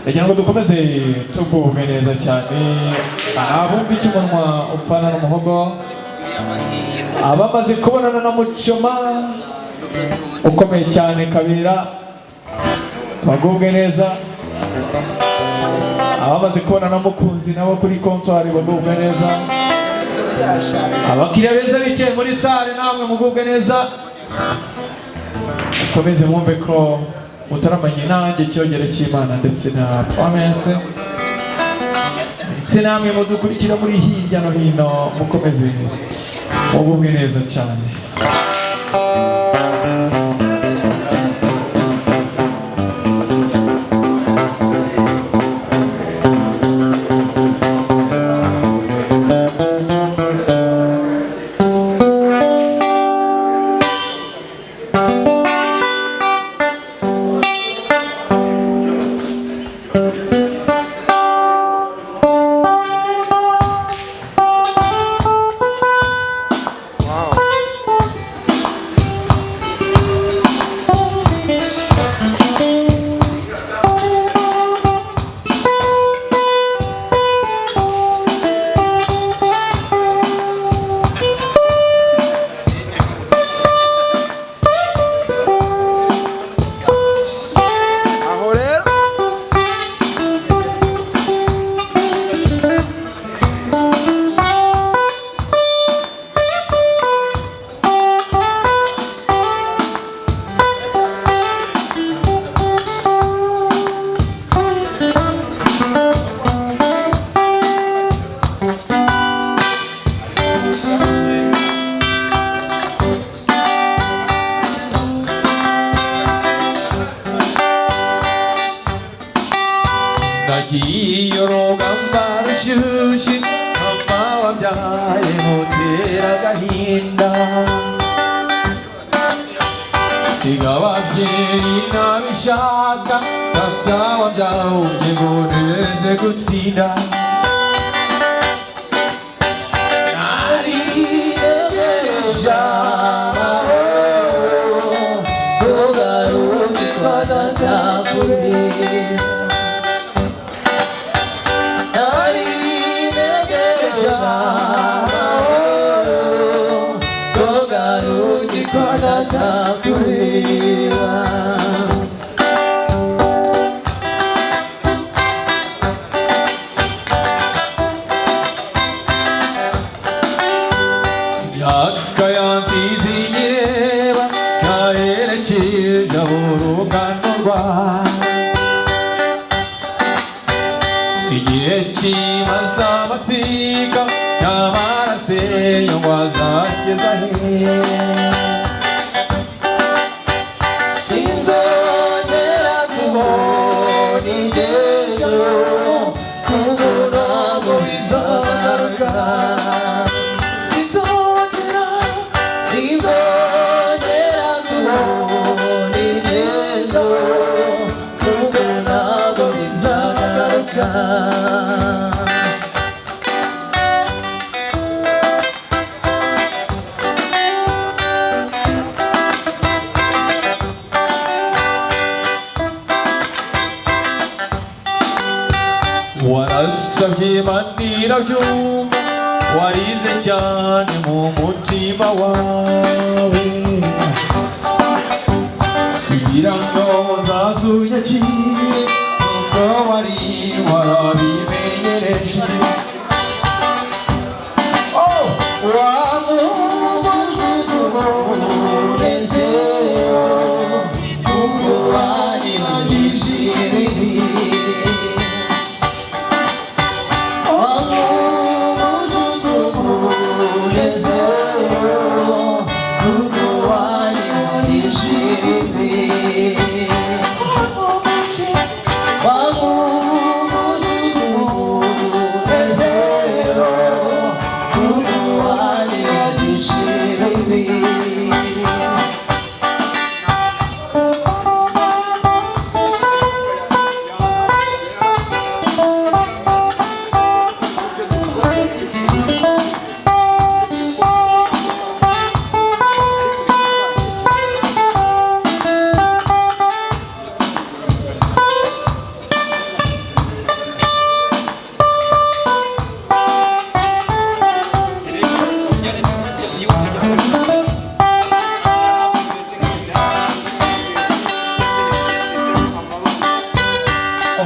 Ndagira ngo dukomeze tugubwe neza cyane abumva icyo umunwa upfana n'umuhogo abamaze kubonana na Muchoma ukomeye cyane Kabera bagubwe neza abamaze kubonana na Mukunzi nabo kuri comptoir bagubwe neza abakiriya beza bicaye muri salle namwe mugubwe neza ukomeze mwumve ko utaramanye nanjye cyogere cy'Imana ndetse na Promise ndetse namwe mudukurikira muri hirya no hino mukomeze mugubwe neza cyane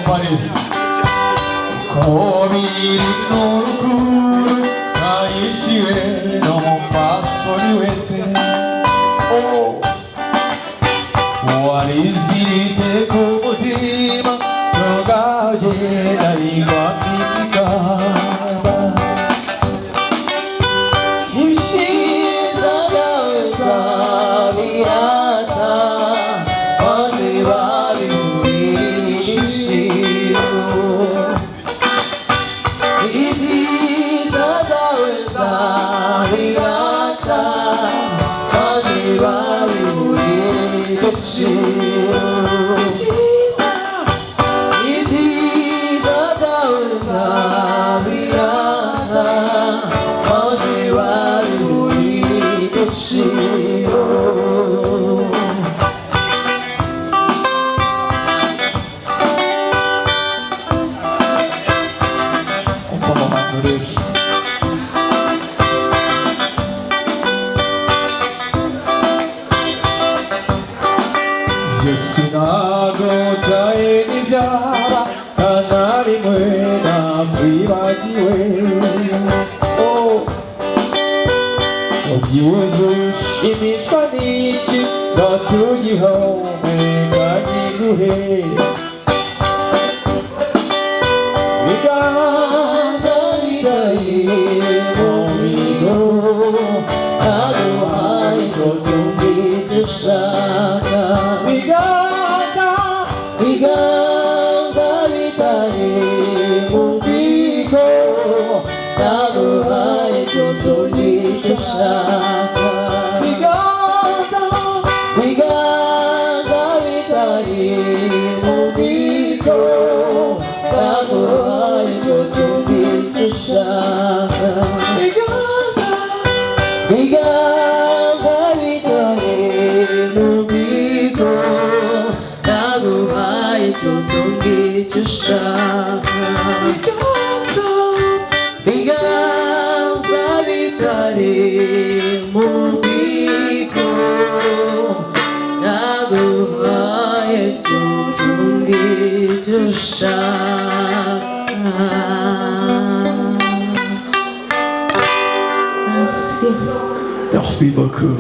Paris. Kobi no kuru kaishiwe no fasoni wese. Oh, warizirite kumutima togaje naigwa mikikaba. Ibishiza byawe nzabirata maze babigurishe ibyiza byawe nzabirata maze babigurishe ibyiza byawe nzabirata maze babigurishe Sinagotaye n'ibyaba ntarimwe nakwibagiwe. Oh, ubyibuze ushimishwa n'iki ndatugihomeka nkiguhe. Biganza bigaye mu migo naguhaye ngo tumve ibyo ushaka. Biganza bigaye mu migo naguhaye ngo tumve ibyo ushaka. Biganza bigaye mu migo naguhaye ngo tumve ibyo ushaka. Biganza bigaye mu migo naguhaye ngo tumve ibyo ushaka. Biganza bigaye mu migo naguhaye ngo tumve ibyo ushaka. Merci. Merci beaucoup.